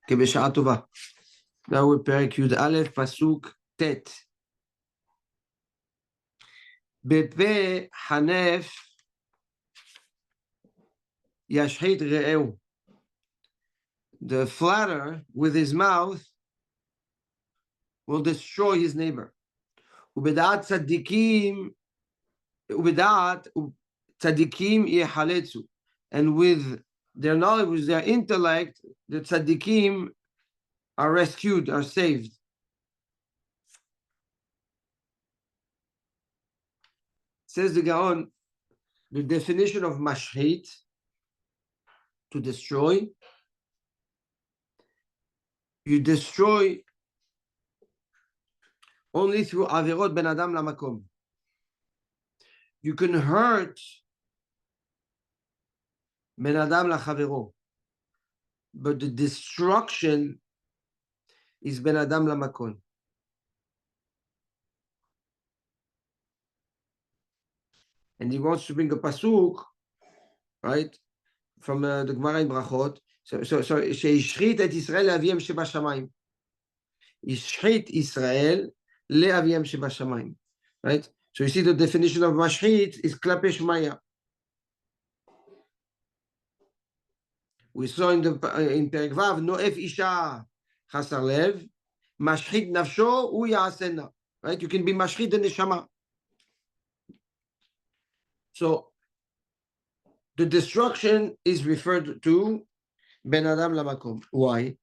כבשעה טובה. Now we're פרק י"א, פסוק ט'. בפה חנף ישחית רעהו. The flatterer with his mouth will destroy his neighbor. ובדעת צדיקים יחלצו. And with their knowledge, with their intellect, the tzaddikim are rescued, are saved. Says the Gaon, the definition of mashhit, to destroy. You destroy only through averot ben adam lamakom. You can hurt ben adam lachavero, but the destruction is ben adam lamakom. And he wants to bring a pasuk, right, from the Gemara in Brachot. So שהשחית את ישראל לאביהם שבשמיים. השחית ישראל לאביהם שבשמיים. Right? So you see the definition of mashhit is כלפי שמיא. We saw in פרק ו' נואף אישה חסר לב, משחית נפשו הוא יעשנה. Right? You can be mashhit the neshama. So the destruction is referred to Ben Adam Lamakom. Why?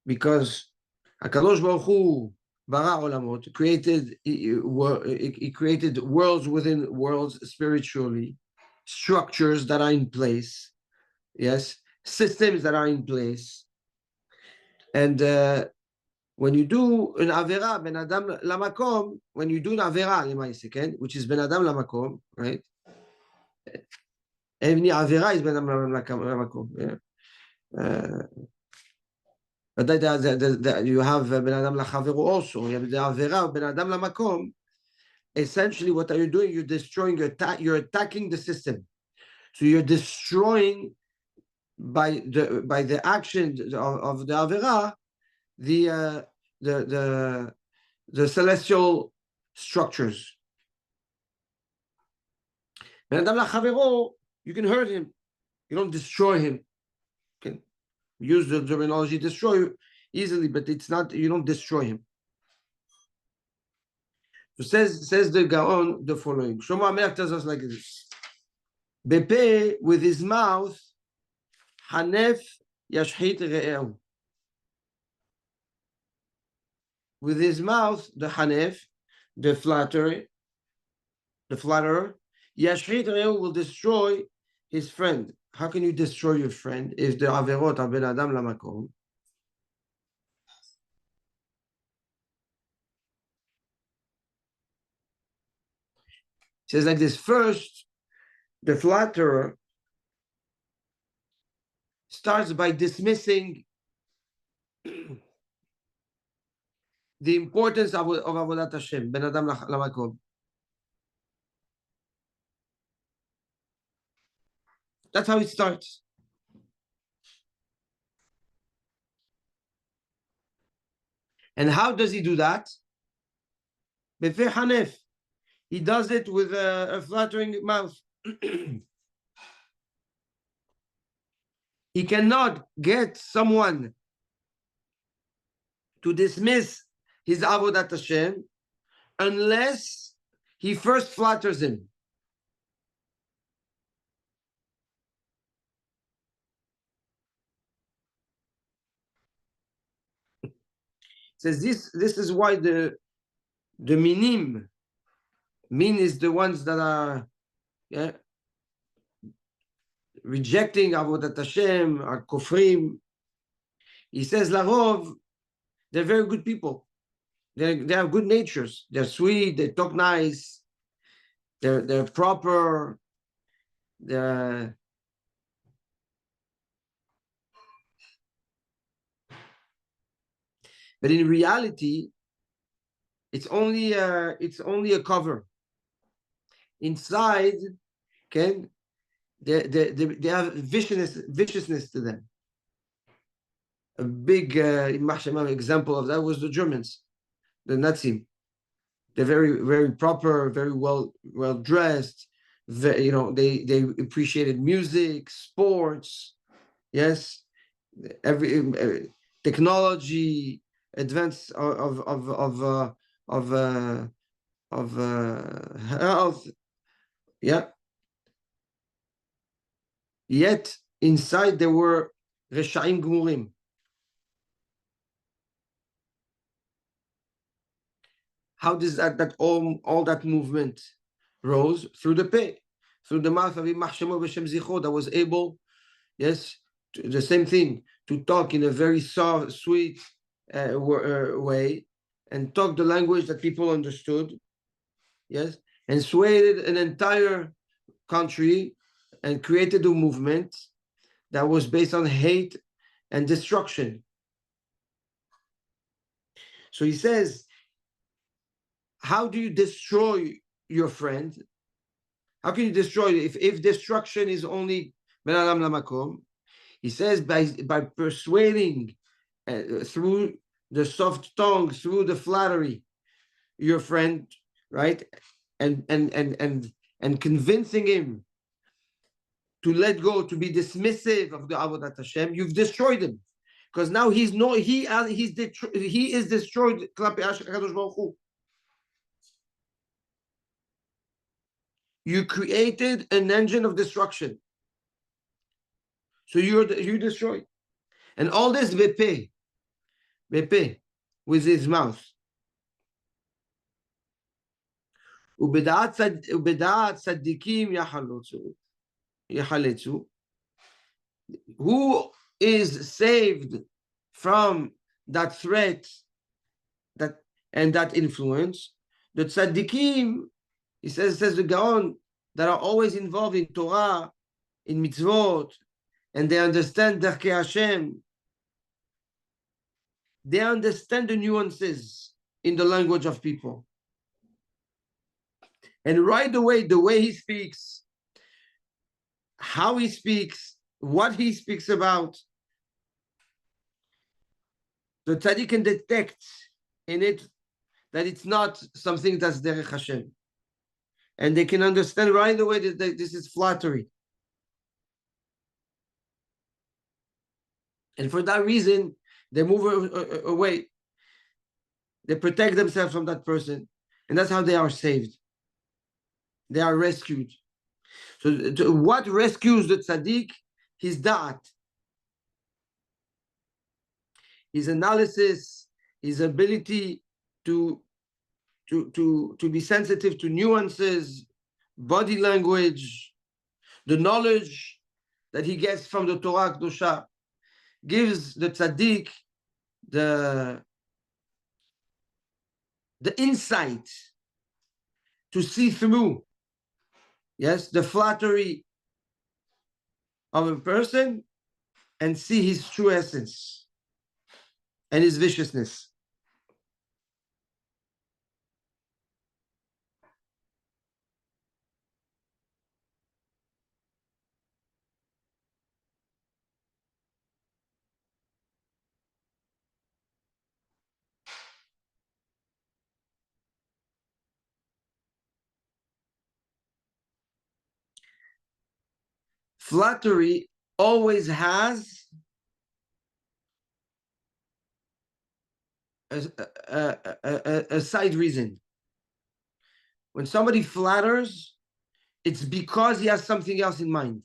Because HaKadosh Baruch Hu bara olamot, he created worlds within worlds spiritually, structures that are in place, yes, systems that are in place. And when you do an avera Ben Adam Lamakom, when you do an avera lemaise, which is Ben Adam Lamakom, right? Every avera is Ben Adam Lamakom. Yeah. You have Ben Adam Lachaveru also. You have the Avera Ben Adam Lamakom. Essentially, what are you doing? You're destroying, you're attacking the system. So you're destroying by the action of the Avera the celestial structures. Ben Adam Lachaveru, you can hurt him. You don't destroy him. Okay. Use the terminology destroy easily, but it's not, you don't destroy him. So says the Gaon the following. Shlomo HaMelech tells us like this. Bepe, with his mouth, Hanef yashchit re'ehu. With his mouth, the Hanef, the flatterer, yashchit re'ehu will destroy his friend. How can you destroy your friend if the averot are ben adam lamakom? It says like this. First, the flatterer starts by dismissing the importance of avodat Hashem, ben adam lamakom. That's how it starts. And how does he do that? Befei hanef. He does it with a flattering mouth. He cannot get someone to dismiss his avodat Hashem unless he first flatters him. Says this is why the minim, min is the ones that are rejecting avodat Hashem, are kofrim. He says larov, they're very good people. They have good natures. They're sweet. They talk nice. They're proper. But in reality, it's only a cover. Inside, they have viciousness to them. A big example of that was the Germans, the Nazi. They're very, very proper, very well dressed. They appreciated music, sports, yes, every technology, advance of health, yeah. Yet inside there were reshaim gmurim. How does that all that movement rose? Through the pay, through the mouth of Imach Shemo B'Shem Zichro, that was able, yes, the same thing, to talk in a very soft, sweet way, and talk the language that people understood, yes, and swayed an entire country and created a movement that was based on hate and destruction. So he says, how do you destroy your friend? How can you destroy it? If destruction is only Ben Adam Lamakom? He says by persuading through the soft tongue, through the flattery, your friend, right? And convincing him to let go, to be dismissive of the Avodat Hashem, you've destroyed him. Because now he is destroyed. You created an engine of destruction. So you destroyed. And all this vepe, with his mouth. ובדעת צדיקים יחלצו. Who is saved from that threat and that influence? The tzaddikim, says the Gaon, that are always involved in Torah, in mitzvot, and they understand Derkei Hashem. They understand the nuances in the language of people. And right away, the way he speaks, how he speaks, what he speaks about, the tzaddik can detect in it that it's not something that's derech Hashem. And they can understand right away that this is flattery. And for that reason, they move away. They protect themselves from that person. And that's how they are saved. They are rescued. So what rescues the tzaddik? His da'at. His analysis, his ability to be sensitive to nuances, body language, the knowledge that he gets from the Torah Kedosha gives the tzaddik the insight to see through, yes, the flattery of a person and see his true essence and his viciousness. Flattery always has a side reason. When somebody flatters, it's because he has something else in mind.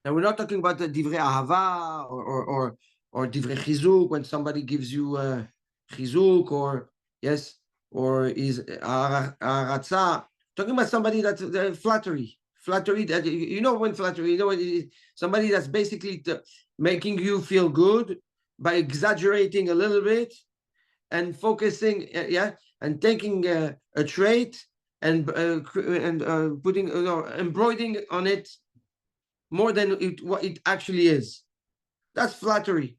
And we're not talking about the divrei ahava or divrei chizuk, when somebody gives you chizuk, or yes, or is aratza. Talking about somebody that's flattery that when flattery, somebody that's basically making you feel good by exaggerating a little bit and focusing, and taking a trait and putting embroidering on it more than what it actually is. That's flattery.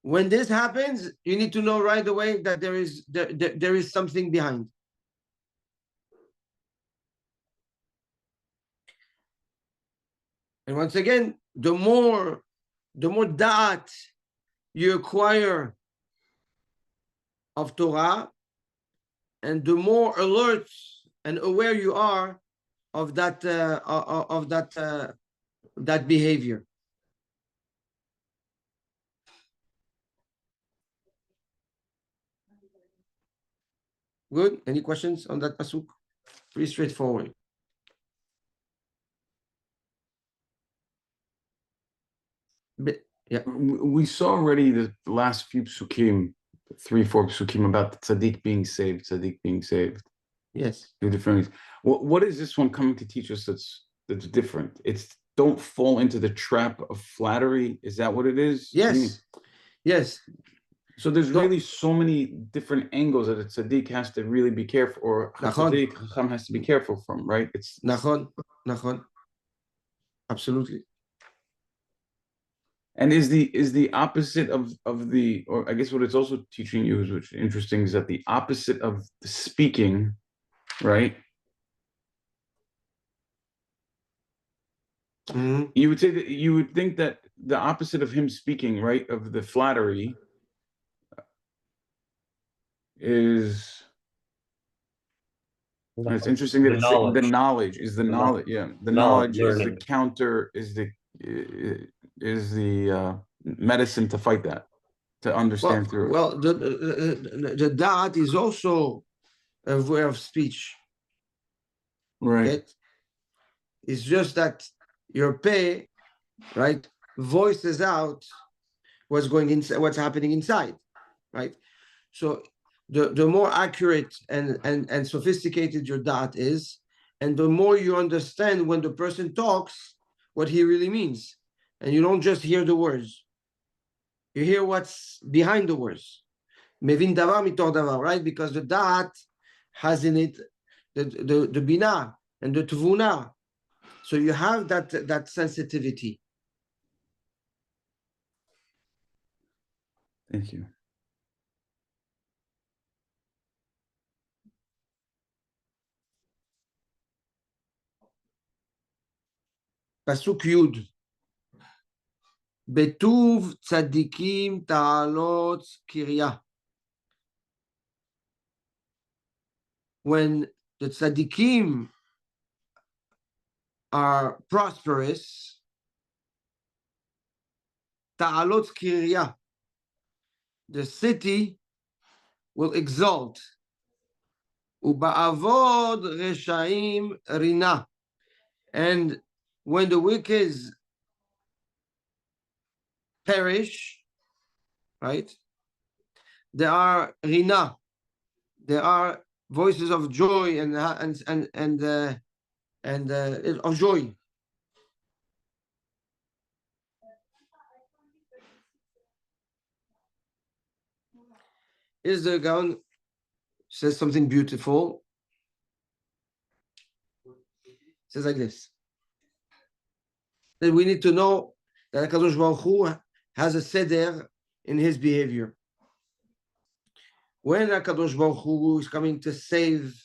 When this happens, you need to know right away that there is something behind. And once again, the more da'at you acquire of Torah, and the more alert and aware you are of that that behavior. Good. Any questions on that pasuk? Pretty straightforward. Yeah. We saw already the last few psukim, 3-4 psukim about the tzaddik being saved. Yes. Two different things. What is this one coming to teach us that's different? It's don't fall into the trap of flattery. Is that what it is? Yes. Yes. So there's really so many different angles that a tzaddik has to really be careful, or a tzaddik chacham has to be careful from, right? It's Nachon. Absolutely. And is the opposite of the, or I guess what it's also teaching you is, which is interesting, is that the opposite of the speaking, right? Mm-hmm. You would say that you would think that the opposite of him speaking, right, of the flattery, is. It's interesting that it's the knowledge is the knowledge. Yeah, the knowledge is the counter, is the medicine to fight that, to understand through it. Well, the da'at is also a way of speech. Right. It's just that your pay, right, voices out what's going inside, what's happening inside, right? So the more accurate and sophisticated your da'at is, and the more you understand when the person talks what he really means, and you don't just hear the words. You hear what's behind the words. Mevin davar mitoch davar, right? Because the da'at has in it the bina and the tvuna. So you have that sensitivity. Thank you. Pasuk Yud. Betuv tzadikim ta'alot kirya. When the tzadikim are prosperous, ta'alot kirya, the city will exalt. Uba'avod reshaim rina. And when the wicked perish, right? There are rina, there are voices of joy and of joy. Is the Gaon says something beautiful. It says like this: that we need to know that HaKadosh Baruch Hu has a seder in his behavior. When HaKadosh Baruch Hu is coming to save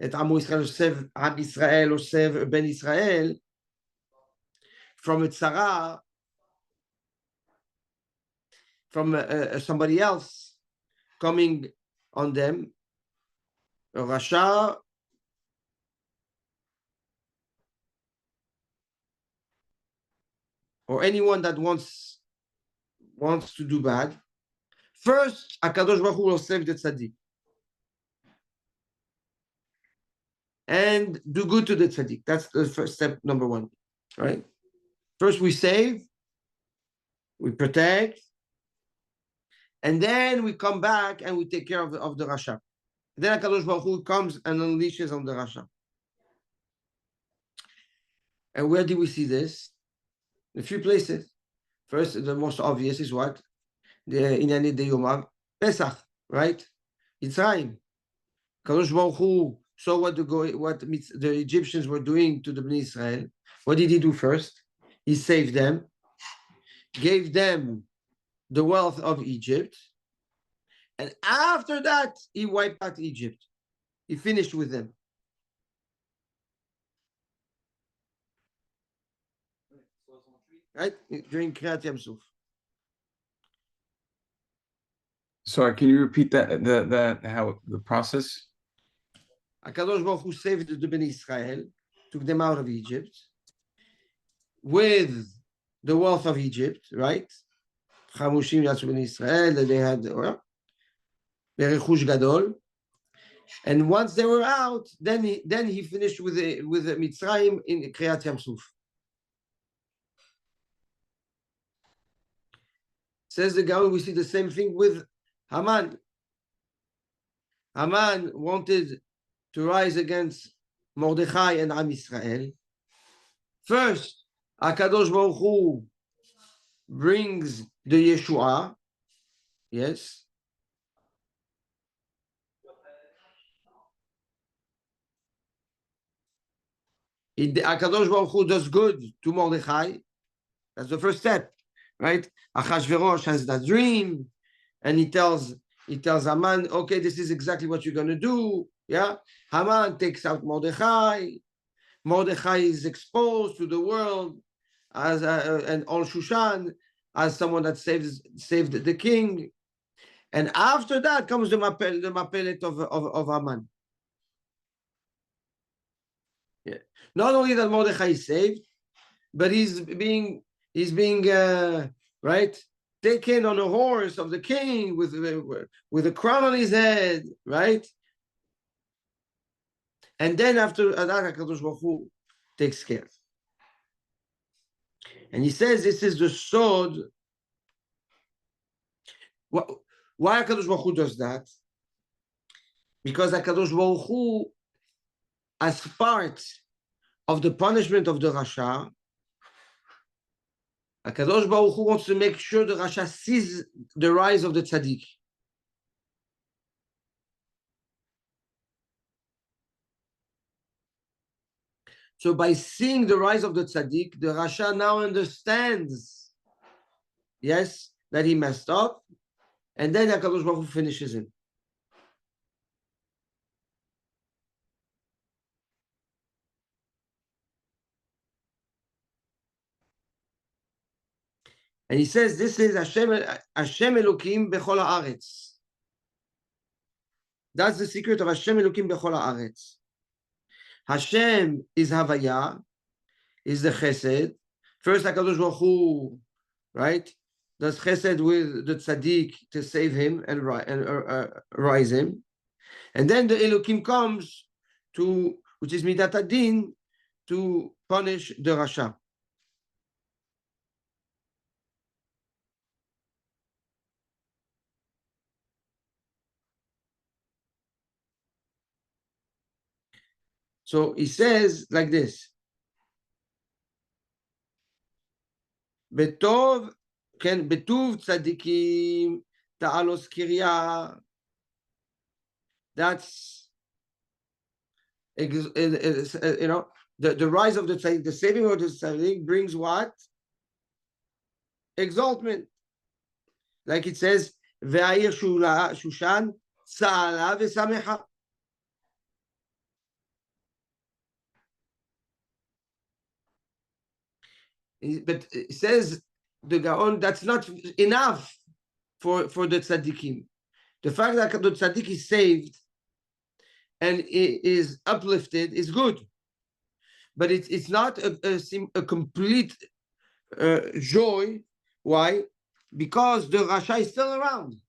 et Am Yisrael, save Am Yisrael, or save Ben Israel from a tzara, from somebody else coming on them, a rasha, or anyone that wants to do bad. First, HaKadosh Baruch Hu will save the tzaddik and do good to the tzaddik. That's the first step, number one, right? First, we save, we protect, and then we come back and we take care of the rasha. Then HaKadosh Baruch Hu comes and unleashes on the rasha. And where do we see this? In a few places. First, the most obvious is what? The Inyanit de Yom Pesach, right? Mitzrayim. HaKadosh Baruch Hu saw what the Egyptians were doing to the Bnei Israel. What did he do first? He saved them, gave them the wealth of Egypt. And after that, he wiped out Egypt. He finished with them. Right? During Kriyat Yam Suf. Sorry, can you repeat that how the process? HaKadosh Baruch Hu saved the Bnei Israel, took them out of Egypt with the wealth of Egypt, right? Chamushim Yatsu Bnei Israel, they had Berechush Gadol. And once they were out, then he finished with the Mitzrayim in Kriyat Yam Suf. Says the Gaon, we see the same thing with Haman. Haman wanted to rise against Mordechai and Am Israel. First, HaKadosh Baruch Hu brings the Yeshua. Yes. HaKadosh Baruch Hu does good to Mordechai. That's the first step, right? Achashverosh has that dream, and he tells Haman, okay, this is exactly what you're going to do. Yeah. Haman takes out Mordechai. Mordechai is exposed to the world as and all Shushan as someone that saved the king. And after that comes the mapelet of Haman. Yeah. Not only that Mordechai is saved, but he's being right taken on a horse of the king with a crown on his head, right? And then after that, HaKadosh Baruch Hu takes care. And he says this is the sword. Why HaKadosh Baruch Hu does that? Because HaKadosh Baruch Hu, as part of the punishment of the Rasha, HaKadosh Baruch Hu wants to make sure the Rasha sees the rise of the Tzaddik. So by seeing the rise of the Tzaddik, the Rasha now understands, yes, that he messed up, and then HaKadosh Baruch Hu finishes him. And he says, this is Hashem Elokim Bechol Haaretz. That's the secret of Hashem Elokim Bechol Haaretz. Hashem is Havaya, is the Chesed. First, HaKadosh Baruch Hu, right, does Chesed with the Tzaddik to save him and rise him. And then the Elokim comes to, which is Midat Adin, to punish the Rasha. So he says like this. Betov, ken betuv tzadikim ta'alos kirya. That's the rise of the tzaddik, the saving of the tzaddik brings what? Exaltment. Like it says, ve'ayir shushan tza'ala v'samecha. But it says the Gaon, that's not enough for the tzaddikim. The fact that the tzaddik is saved and is uplifted is good, but it's not a complete joy. Why? Because the Rasha is still around.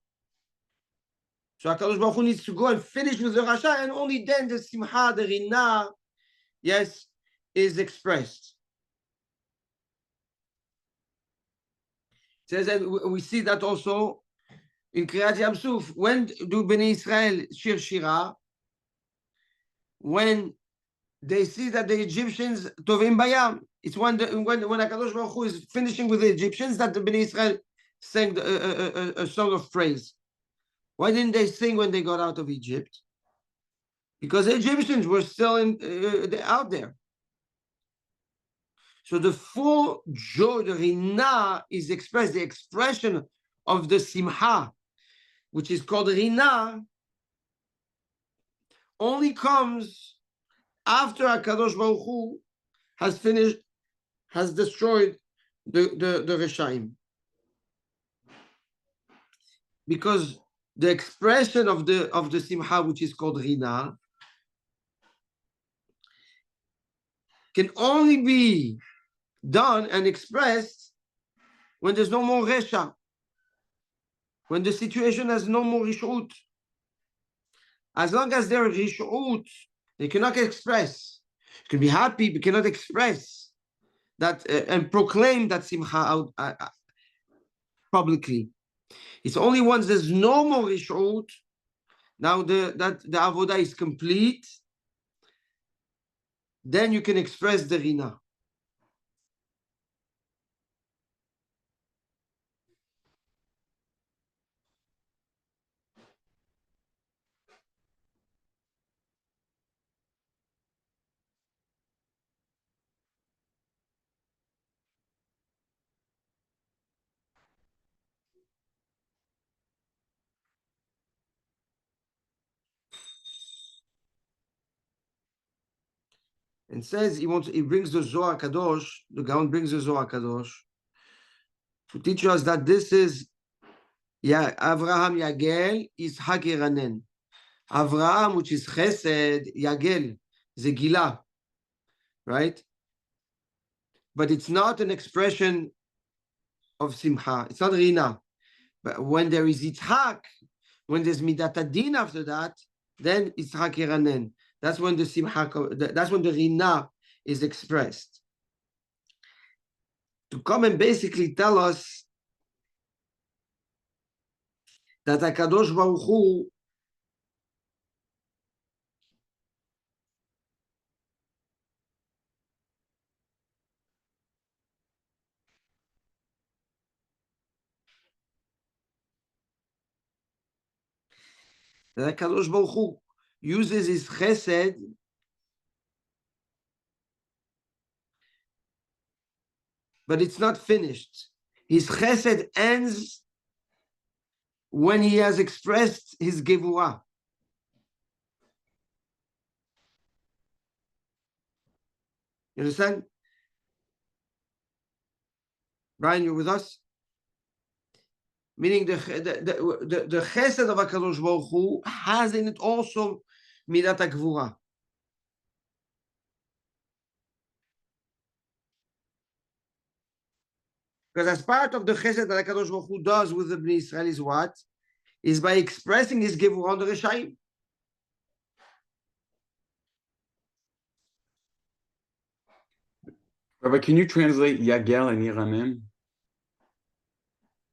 So HaKadosh Baruch Hu needs to go and finish with the Rasha, and only then the Simcha, the Rina, yes, is expressed. It says that we see that also in Kriyat Yam Suf. When do Bnei Israel shir shira? When they see that the Egyptians tovim bayam. It's when HaKadosh Baruch Hu is finishing with the Egyptians that the Bnei Israel sang a song of praise. Why didn't they sing when they got out of Egypt? Because the Egyptians were still out there. So the full joy, the Rina, is expressed, the expression of the simha, which is called rina, only comes after HaKadosh Baruch Hu has finished, has destroyed the Reshaim. Because the expression of the simha, which is called rina, can only be done and expressed when there's no more resha, when the situation has no more rishut. As long as there is rishut, they cannot express. You can be happy, but cannot express that and proclaim that simcha out publicly. It's only once there's no more rishut, now the avodah is complete, then you can express the rina. And says he brings the Zohar Kadosh, the Gaon brings the Zohar Kadosh to teach us that this is Avraham Yagel, Yitzhak Yeranen. Avraham, which is Chesed, Yagel, Zegila, right? But it's not an expression of Simcha. It's not Rina. But when there is Yitzhak, when there's Midat Adin after that, then Yitzhak Yeranen. That's when the Simcha, that's when the Rina is expressed. To come and basically tell us that HaKadosh Baruch Hu that HaKadosh Baruch Hu uses his chesed but it's not finished. His chesed ends when he has expressed his gevurah. You understand? Brian, you're with us? Meaning the chesed of HaKadosh Baruch Hu has in it also midat gevurah. Because as part of the chesed that HaKadosh Baruch Hu does with the Bnei Israel is what? Is by expressing his gevurah on the Reshaim. Rabbi, can you translate Yagel and Yiranim?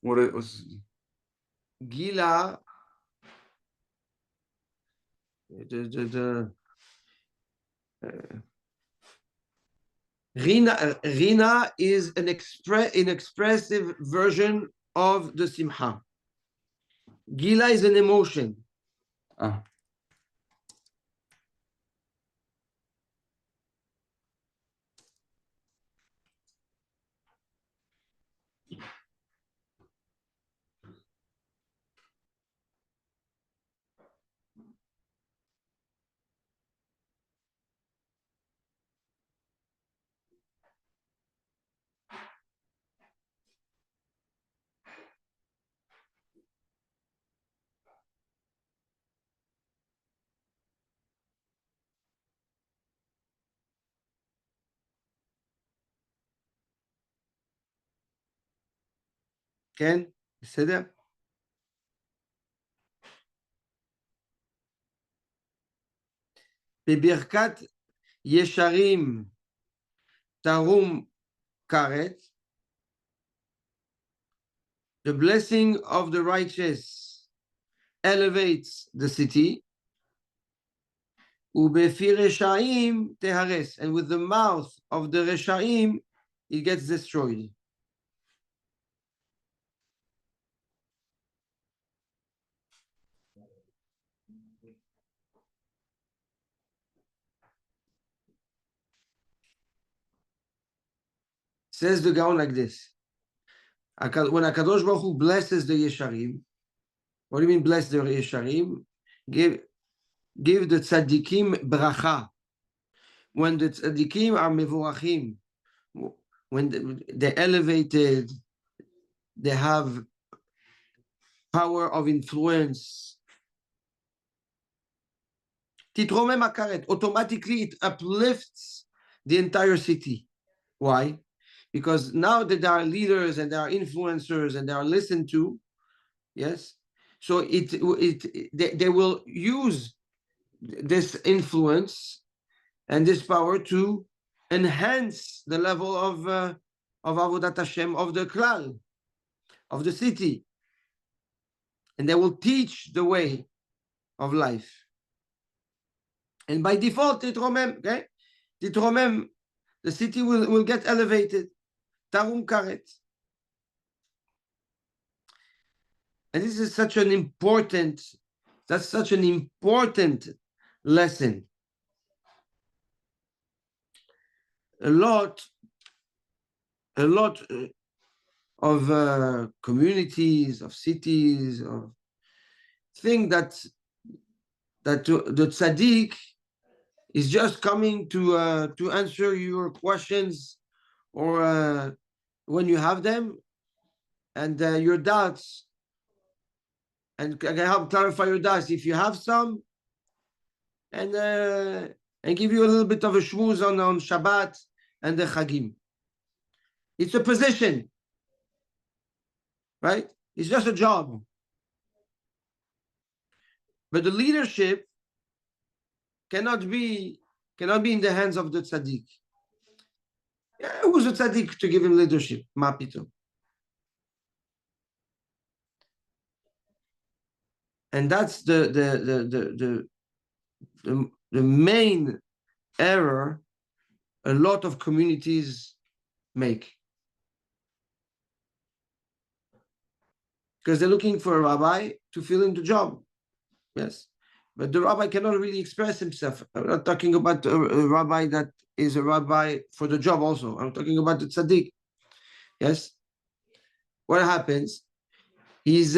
What it was? Gila, the Rina is an expressive version of the Simcha. Gila is an emotion. Ah. כן? בסדר? בברכת ישרים תרום כרת, the blessing of the righteous elevates the city, ובפי רשעים תהרס, and with the mouth of the רשעים it gets destroyed. Says the Gaon like this. When HaKadosh Baruch Hu blesses the Yesharim, what do you mean bless the Yesharim? Give the tzaddikim bracha. When the tzaddikim are mevurachim, when they're elevated, they have power of influence. Titromem akaret, automatically it uplifts the entire city. Why? Because now that there are leaders and there are influencers and they are listened to, yes, so they will use this influence and this power to enhance the level of Avodat Hashem, of the klal, of the city, and they will teach the way of life. And by default, Titromem, okay, Titromem, the city will get elevated. Tarum karet. And this is such an important, that's such an important lesson. A lot of communities, of cities, of think that the tzaddik is just coming to answer your questions or when you have them, and your doubts, and can help clarify your doubts if you have some, and give you a little bit of a shmooze on Shabbat and the Chagim. It's a position, right? It's just a job. But the leadership cannot be in the hands of the tzaddik. Yeah, who's a tzaddik to give him leadership? Ma pito. And that's the main error a lot of communities make. Because they're looking for a rabbi to fill in the job. Yes. But the rabbi cannot really express himself. I'm not talking about a rabbi that is a rabbi for the job also. I'm talking about the tzaddik. Yes. What happens? He's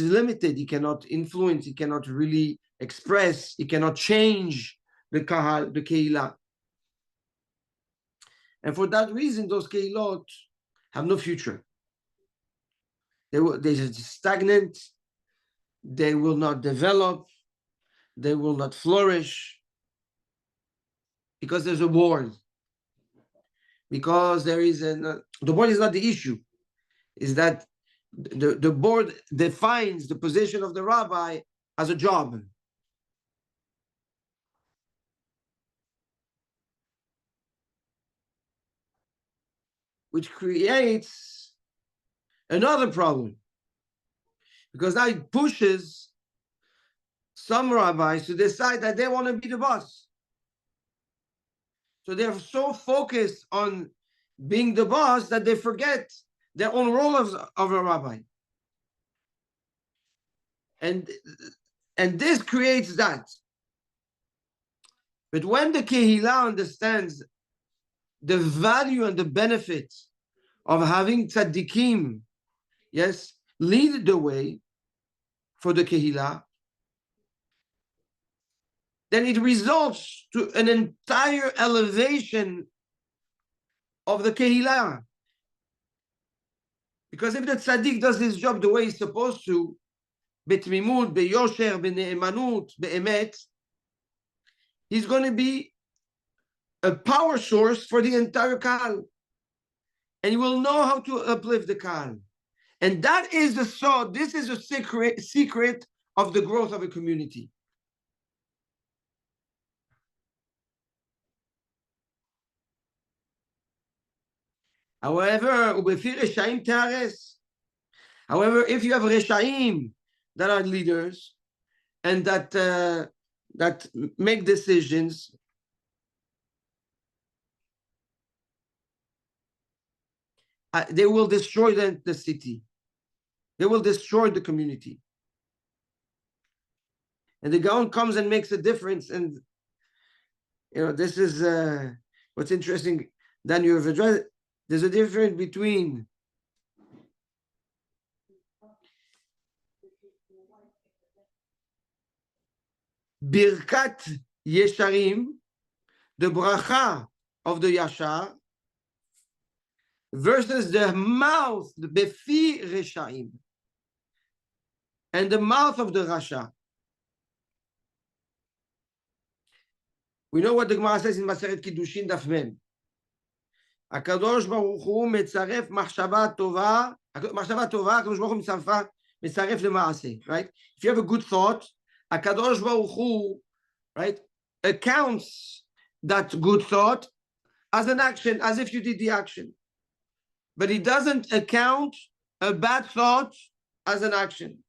limited. He cannot influence. He cannot really express. He cannot change the kahal, the keilah. And for that reason, those keilot have no future. They're just stagnant. They will not develop. They will not flourish because there's a board. Because there is the board is not the issue. Is that the board defines the position of the rabbi as a job. Which creates another problem. Because now it pushes some rabbis to decide that they want to be the boss. So they're so focused on being the boss that they forget their own role of a rabbi. And this creates that. But when the Kehillah understands the value and the benefit of having tzaddikim, yes, lead the way for the Kehillah, then it results to an entire elevation of the Kehillah. Because if the tzaddik does his job the way he's supposed to, betmimut, beyosher, bene'emanut, be'emet, he's going to be a power source for the entire Kahal. And he will know how to uplift the Kahal. And that is this is a secret of the growth of a community. However, if you have Reshaim that are leaders and that make decisions, they will destroy the city. They will destroy the community. And the Gaon comes and makes a difference. And this is what's interesting. Then you have addressed. There's a difference between Birkat Yesharim, the bracha of the Yashar, versus the mouth, the Befi Reshaim, and the mouth of the Rasha. We know what the Gemara says in Maseret Kiddushin Daf Mem. הקדוש ברוך הוא מצרף מחשבה טובה, הקדוש ברוך הוא מצרף למעשה, right? If you have a good thought, הקדוש ברוך הוא, right, accounts that good thought as an action, as if you did the action. But he doesn't account a bad thought as an action.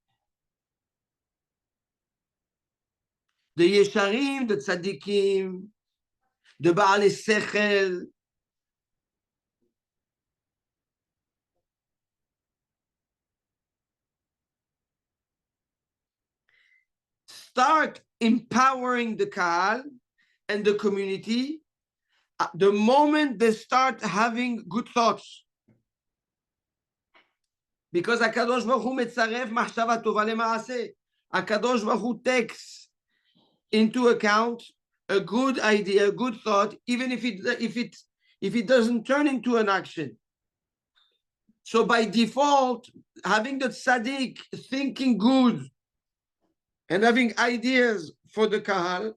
The Yesharim, the Tzadikim, the Baal Sechel, start empowering the Kahal and the community the moment they start having good thoughts. Because HaKadosh Baruch Hu metzaref machshava tova lemaaseh. HaKadosh Baruch Hu takes into account a good idea, a good thought, even if it doesn't turn into an action. So by default, having the tzaddik thinking good and having ideas for the kahal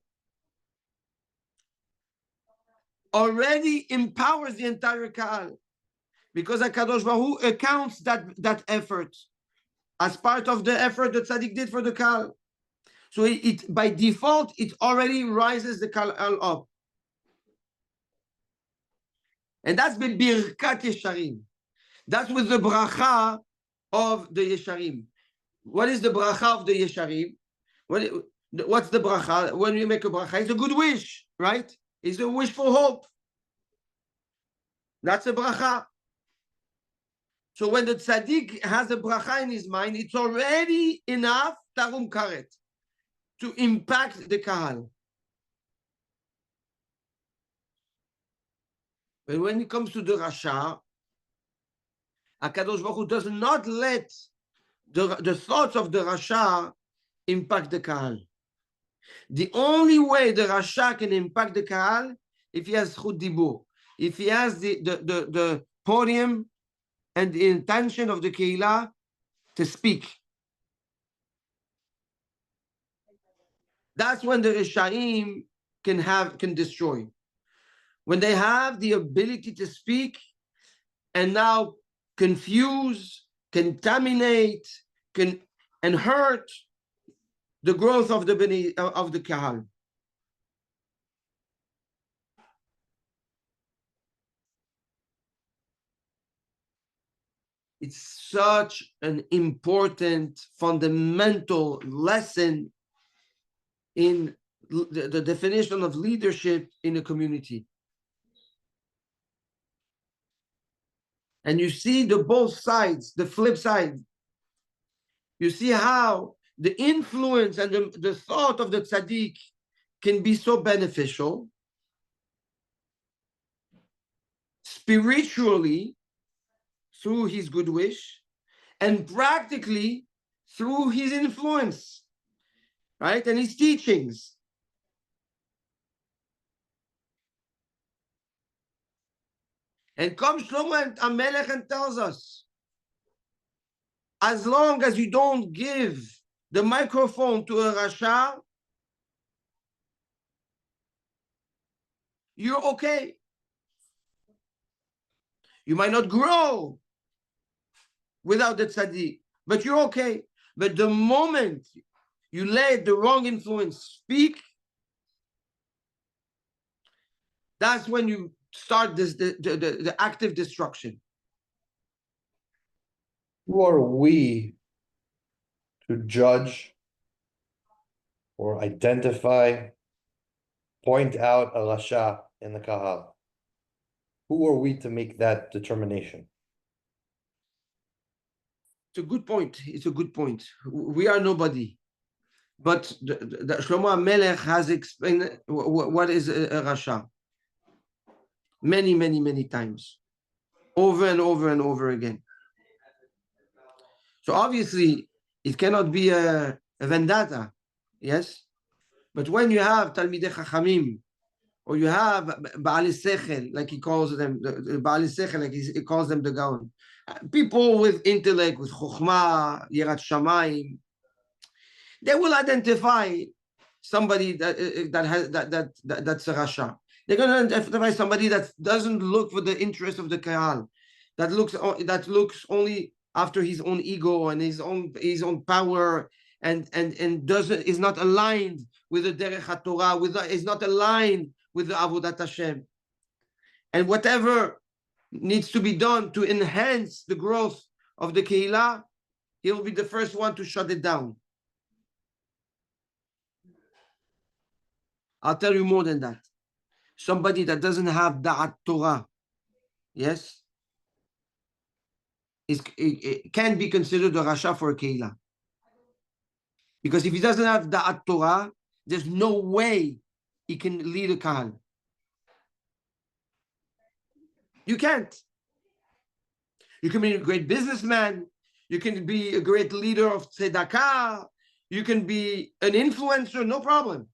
already empowers the entire kahal, because HaKadosh Baruch Hu accounts that effort as part of the effort that tzaddik did for the kahal. So it by default, it already rises the kahal up. And that's been birkat yesharim. That's with the bracha of the yesharim. What is the bracha of the yesharim? What's the bracha? When you make a bracha, it's a good wish, right? It's a wish for hope. That's a bracha. So when the tzaddik has a bracha in his mind, it's already enough, tarum karet, to impact the kahal. But when it comes to the rasha, HaKadosh Baruch Hu does not let the thoughts of the rasha impact the kahal. The only way the rasha can impact the kahal if he has chut dibur, if he has the podium and the intention of the keilah to speak. That's when the reshaim can destroy. When they have the ability to speak and now confuse, contaminate, and hurt the growth of the kahal. It's such an important, fundamental lesson in the definition of leadership in a community. And you see both sides, the flip side. You see how the influence and the thought of the tzaddik can be so beneficial spiritually through his good wish, and practically through his influence, right? And his teachings. And comes Shlomo HaMelech and tells us, as long as you don't give the microphone to a rasha, you're okay. You might not grow without the tzaddik, but you're okay. But the moment you let the wrong influence speak, that's when you start the active destruction. Who are we to judge or identify, point out a rasha in the kahal? Who are we to make that determination? It's a good point. It's a good point. We are nobody. But the Shlomo HaMelech has explained what is a rasha many, many, many times, over and over and over again. So obviously, it cannot be a vendetta, yes? But when you have Talmidei Chachamim, or you have Ba'al Sechel, like he calls them, the Ba'al Sechel, like he calls them the Gaon, people with intellect, with Chokhmah, Yirat Shamayim, they will identify somebody that's a Rasha. They're going to identify somebody that doesn't look for the interest of the Kahal, that looks only after his own ego and his own power, and is not aligned with the Derech HaTorah, is not aligned with the Avodat Hashem. And whatever needs to be done to enhance the growth of the Kehillah, he'll be the first one to shut it down. I'll tell you more than that. Somebody that doesn't have Da'at Torah, yes, it can be considered a Rasha for a Kehillah. Because if he doesn't have Da'at Torah, there's no way he can lead a Kahal. You can't. You can be a great businessman. You can be a great leader of Tzedakah. You can be an influencer, no problem.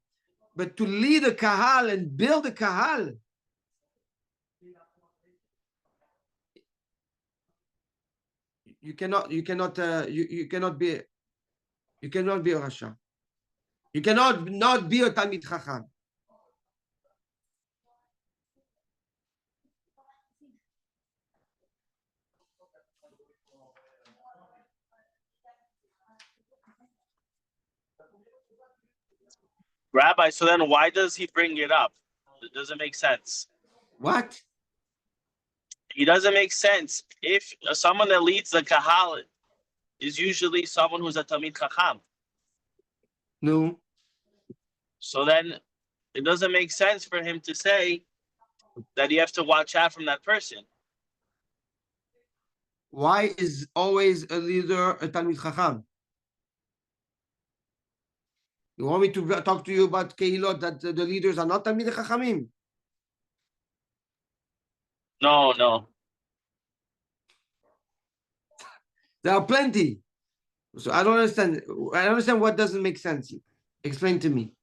But to lead a Kahal and build a Kahal, you cannot be a Rasha. You cannot not be a Talmid Chacham. Rabbi, so then why does he bring it up? It doesn't make sense. What? It doesn't make sense. If someone that leads the Kahal is usually someone who's a Talmid Chacham. No. So then it doesn't make sense for him to say that you have to watch out from that person. Why is always a leader a Talmid Chacham? You want me to talk to you about Kehilot that the leaders are not Talmidei Chachamim? No. There are plenty. So I don't understand. I don't understand what doesn't make sense. Explain to me.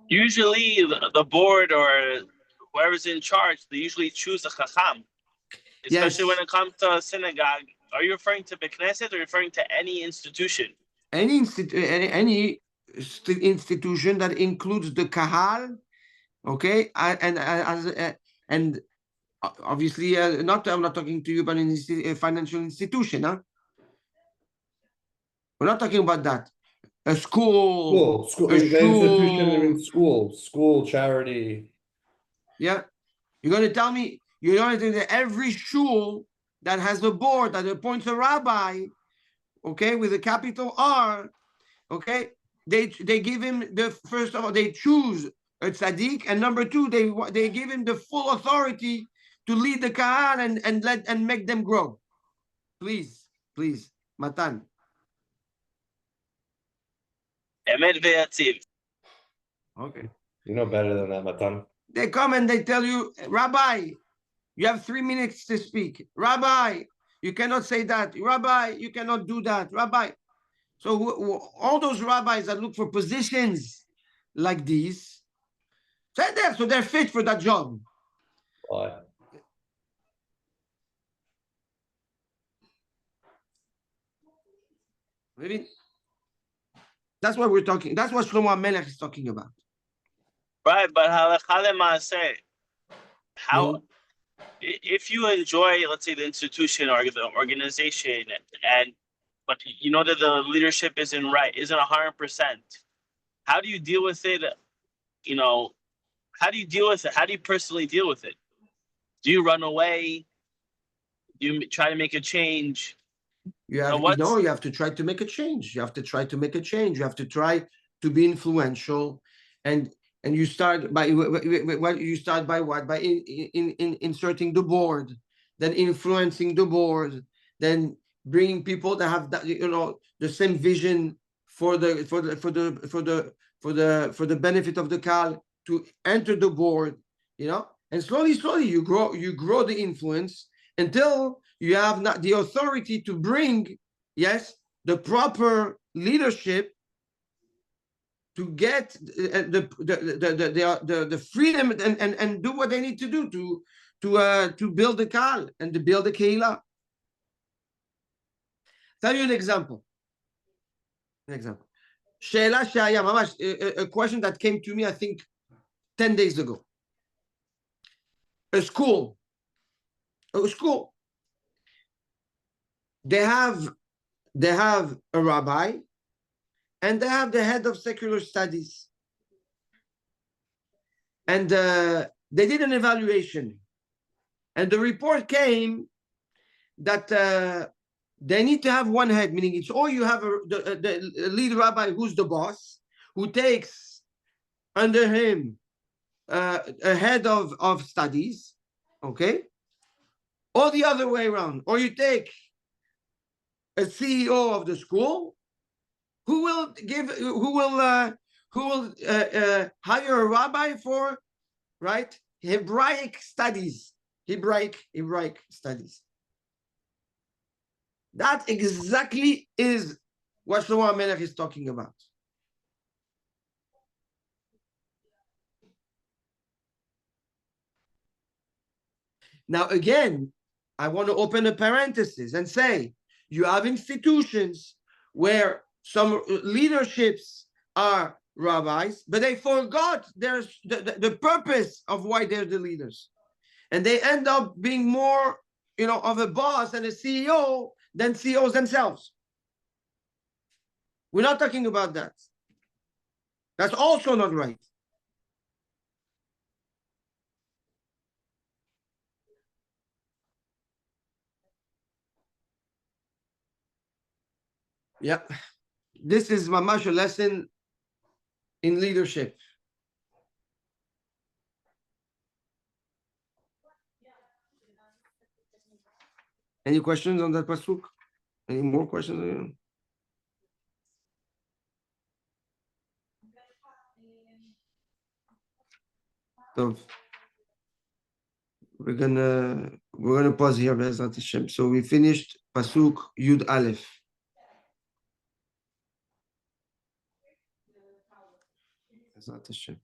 Usually the board or whoever's in charge, they usually choose a Chacham. Especially when it comes to a synagogue. Are you referring to Beit Knesset or referring to any institution? Any institution that includes the Kahal, okay, and obviously I'm not talking to you about a financial institution, huh? We're not talking about that. A school, School, a the institution in shul. school, charity. Yeah, you're going to tell me you're going to tell me that every shul that has a board that appoints a rabbi, okay, with a capital R, okay, they give him the first of all, they choose a tzaddik, and number two, they give him the full authority to lead the kahal and make them grow. Please, Matan. Emet ve'yatziv. Okay. You know better than that, Matan. They come and they tell you, Rabbi, you have 3 minutes to speak. Rabbi, you cannot say that. Rabbi, you cannot do that. Rabbi. So all those rabbis that look for positions like these, so they're fit for that job. Why? Maybe that's what we're talking. That's what Shlomo HaMelech is talking about. Right, but halacha le'maaseh, how if you enjoy, let's say, the institution or the organization, but you know that the leadership isn't 100%. How do you deal with it? You know, how do you deal with it? How do you personally deal with it? Do you run away? Do you try to make a change? You have to try to make a change. You have to try to make a change. You have to try to be influential, and you start by what? By inserting the board, then influencing the board, then bringing people that have the same vision for the benefit of the Kal to enter the board, and slowly you grow the influence until you have not the authority to bring, yes, the proper leadership to get the freedom and do what they need to do to build the Kal and to build the Kehila. Tell you an example. She'ela she'aya, mamash, a question that came to me, I think, 10 days ago. A school. They have a rabbi and they have the head of secular studies. And they did an evaluation. And the report came that they need to have one head, meaning it's or you have the lead rabbi who's the boss, who takes under him a head of studies, okay? Or the other way around, or you take a CEO of the school who will hire a rabbi for, right, Hebraic studies. That exactly is what Shlomo HaMelech is talking about. Now, again, I want to open a parenthesis and say, you have institutions where some leaderships are rabbis, but they forgot the purpose of why they're the leaders. And they end up being more, of a boss and a CEO than CEOs themselves. We're not talking about that. That's also not right. Yeah. This is mamash a lesson in leadership. Any questions on that pasuk? Any more questions? So we're gonna pause here, Be'ezrat Hashem. So we finished pasuk Yud Aleph. Be'ezrat Hashem.